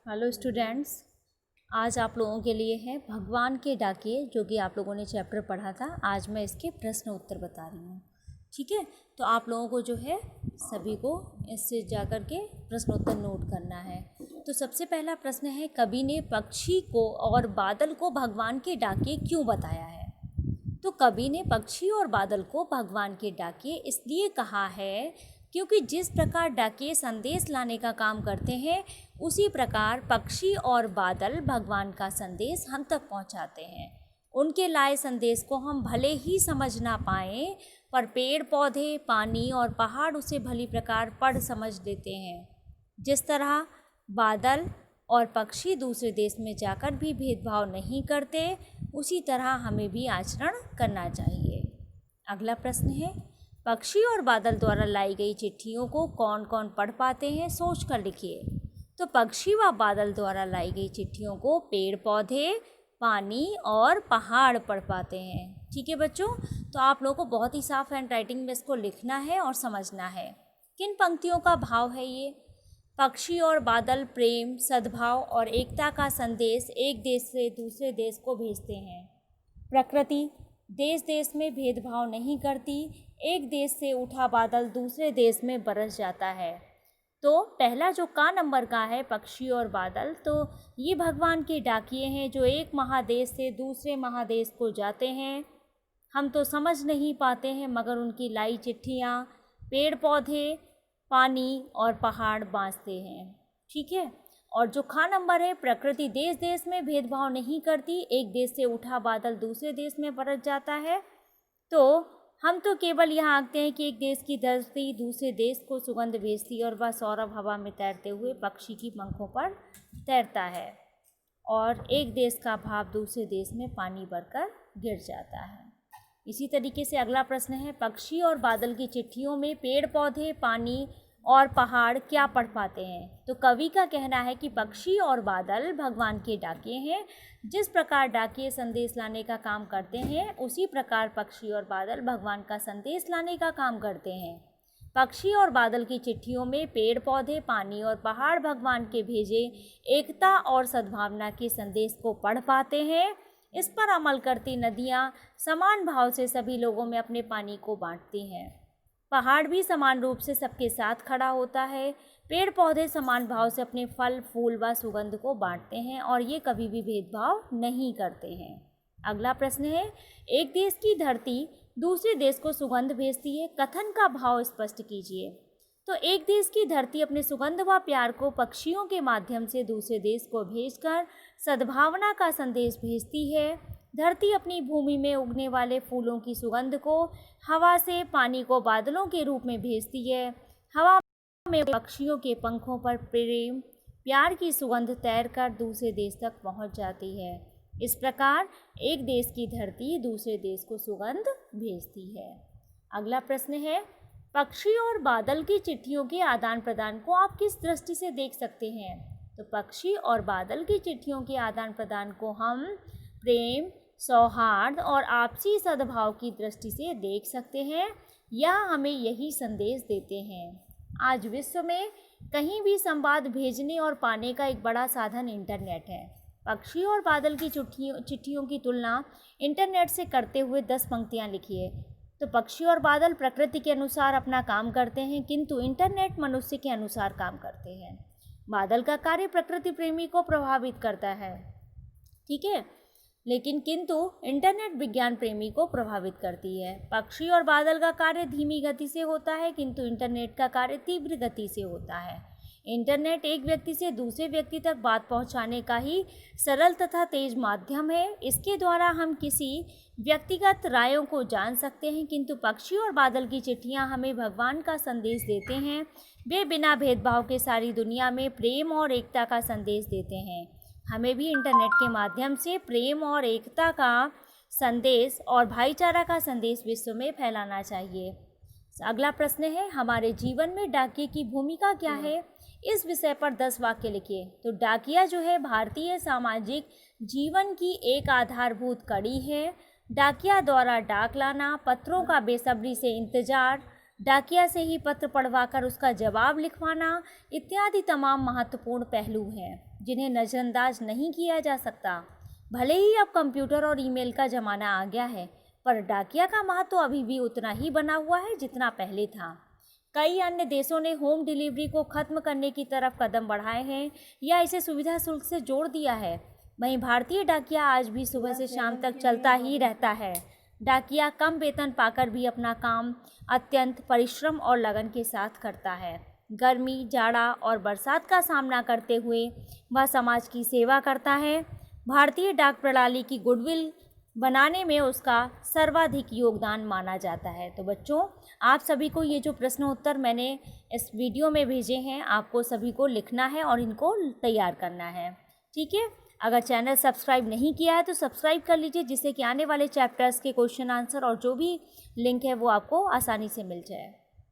Hello students. आज आप लोगों के लिए है भगवान के डाकिए, जो कि आप लोगों ने चैप्टर पढ़ा था। आज मैं इसके प्रश्न उत्तर बता रही हूँ। ठीक है, तो आप लोगों को जो है सभी को इससे जाकर के प्रश्न उत्तर नोट करना है। तो सबसे पहला प्रश्न है, कवि ने पक्षी को और बादल को भगवान के डाकिए क्यों बताया है? तो कवि ने पक्षी और बादल को भगवान के डाकिए इसलिए कहा है क्योंकि जिस प्रकार डाकिए संदेश लाने का काम करते हैं, उसी प्रकार पक्षी और बादल भगवान का संदेश हम तक पहुंचाते हैं। उनके लाए संदेश को हम भले ही समझ ना पाएं, पर पेड़ पौधे, पानी और पहाड़ उसे भली प्रकार पढ़ समझ लेते हैं। जिस तरह बादल और पक्षी दूसरे देश में जाकर भी भेदभाव नहीं करते, उसी तरह हमें भी आचरण करना चाहिए। अगला प्रश्न है, पक्षी और बादल द्वारा लाई गई चिट्ठियों को कौन कौन पढ़ पाते हैं? सोच कर लिखिए। तो पक्षी व बादल द्वारा लाई गई चिट्ठियों को पेड़ पौधे, पानी और पहाड़ पढ़ पाते हैं। ठीक है बच्चों, तो आप लोगों को बहुत ही साफ हैंड राइटिंग में इसको लिखना है और समझना है। किन पंक्तियों का भाव है ये? पक्षी और बादल प्रेम, सद्भाव और एकता का संदेश एक देश से दूसरे देश को भेजते हैं। प्रकृति देश देश में भेदभाव नहीं करती, एक देश से उठा बादल दूसरे देश में बरस जाता है। तो पहला जो का नंबर का है, पक्षी और बादल, तो ये भगवान के डाकिए हैं जो एक महादेश से दूसरे महादेश को जाते हैं। हम तो समझ नहीं पाते हैं, मगर उनकी लाई चिट्ठियाँ पेड़ पौधे, पानी और पहाड़ बाँचते हैं। ठीक है, और जो खा नंबर है, प्रकृति देश देश में भेदभाव नहीं करती, एक देश से उठा बादल दूसरे देश में बरस जाता है। तो हम तो केवल यहाँ आंकते हैं कि एक देश की धरती दूसरे देश को सुगंध भेजती है और वह सौरभ हवा में तैरते हुए पक्षी की पंखों पर तैरता है, और एक देश का भाव दूसरे देश में पानी भरकर गिर जाता है। इसी तरीके से अगला प्रश्न है, पक्षी और बादल की चिट्ठियों में पेड़ पौधे, पानी और पहाड़ क्या पढ़ पाते हैं? तो कवि का कहना है कि पक्षी और बादल भगवान के डाकिए हैं। जिस प्रकार डाकिए संदेश लाने का काम करते हैं, उसी प्रकार पक्षी और बादल भगवान का संदेश लाने का काम करते हैं। पक्षी और बादल की चिट्ठियों में पेड़ पौधे, पानी और पहाड़ भगवान के भेजे एकता और सद्भावना के संदेश को पढ़ पाते हैं। इस पर अमल करती नदियाँ समान भाव से सभी लोगों में अपने पानी को बांटती हैं। पहाड़ भी समान रूप से सबके साथ खड़ा होता है। पेड़ पौधे समान भाव से अपने फल, फूल व सुगंध को बांटते हैं और ये कभी भी भेदभाव नहीं करते हैं। अगला प्रश्न है, एक देश की धरती दूसरे देश को सुगंध भेजती है, कथन का भाव स्पष्ट कीजिए। तो एक देश की धरती अपने सुगंध व प्यार को पक्षियों के माध्यम से दूसरे देश को भेजकर सद्भावना का संदेश भेजती है। धरती अपनी भूमि में उगने वाले फूलों की सुगंध को हवा से, पानी को बादलों के रूप में भेजती है। हवा में पक्षियों के पंखों पर प्रेम, प्यार की सुगंध तैरकर दूसरे देश तक पहुंच जाती है। इस प्रकार एक देश की धरती दूसरे देश को सुगंध भेजती है। अगला प्रश्न है, पक्षी और बादल की चिट्ठियों के आदान प्रदान को आप किस दृष्टि से देख सकते हैं? तो पक्षी और बादल की चिट्ठियों के आदान प्रदान को हम प्रेम, सौहार्द और आपसी सद्भाव की दृष्टि से देख सकते हैं। यह हमें यही संदेश देते हैं। आज विश्व में कहीं भी संवाद भेजने और पाने का एक बड़ा साधन इंटरनेट है। पक्षी और बादल की चिट्ठियों की तुलना इंटरनेट से करते हुए 10 पंक्तियाँ लिखिए। तो पक्षी और बादल प्रकृति के अनुसार अपना काम करते हैं, किंतु इंटरनेट मनुष्य के अनुसार काम करते हैं। बादल का कार्य प्रकृति प्रेमी को प्रभावित करता है, ठीक है, लेकिन किंतु इंटरनेट विज्ञान प्रेमी को प्रभावित करती है। पक्षी और बादल का कार्य धीमी गति से होता है, किंतु इंटरनेट का कार्य तीव्र गति से होता है। इंटरनेट एक व्यक्ति से दूसरे व्यक्ति तक बात पहुंचाने का ही सरल तथा तेज माध्यम है। इसके द्वारा हम किसी व्यक्तिगत रायों को जान सकते हैं, किंतु पक्षी और बादल की चिट्ठियां हमें भगवान का संदेश देते हैं। वे बिना भेदभाव के सारी दुनिया में प्रेम और एकता का संदेश देते हैं। हमें भी इंटरनेट के माध्यम से प्रेम और एकता का संदेश और भाईचारा का संदेश विश्व में फैलाना चाहिए। अगला प्रश्न है, हमारे जीवन में डाकिये की भूमिका क्या है? इस विषय पर 10 वाक्य लिखिए। तो डाकिया जो है भारतीय सामाजिक जीवन की एक आधारभूत कड़ी है। डाकिया द्वारा डाक लाना, पत्रों का बेसब्री से इंतजार, डाकिया से ही पत्र पढ़वाकर उसका जवाब लिखवाना इत्यादि तमाम महत्वपूर्ण पहलू हैं जिन्हें नज़रअंदाज नहीं किया जा सकता। भले ही अब कंप्यूटर और ईमेल का ज़माना आ गया है, पर डाकिया का महत्व तो अभी भी उतना ही बना हुआ है जितना पहले था। कई अन्य देशों ने होम डिलीवरी को ख़त्म करने की तरफ कदम बढ़ाए हैं या इसे सुविधा शुल्क से जोड़ दिया है। वहीं भारतीय डाकिया आज भी सुबह से शाम तक चलता ही रहता है। डाकिया कम वेतन पाकर भी अपना काम अत्यंत परिश्रम और लगन के साथ करता है। गर्मी, जाड़ा और बरसात का सामना करते हुए वह समाज की सेवा करता है। भारतीय डाक प्रणाली की गुडविल बनाने में उसका सर्वाधिक योगदान माना जाता है। तो बच्चों, आप सभी को ये जो प्रश्न उत्तर मैंने इस वीडियो में भेजे हैं, आपको सभी को लिखना है और इनको तैयार करना है। ठीक है। अगर चैनल सब्सक्राइब नहीं किया है तो सब्सक्राइब कर लीजिए, जिससे कि आने वाले चैप्टर्स के क्वेश्चन आंसर और जो भी लिंक है वो आपको आसानी से मिल जाए।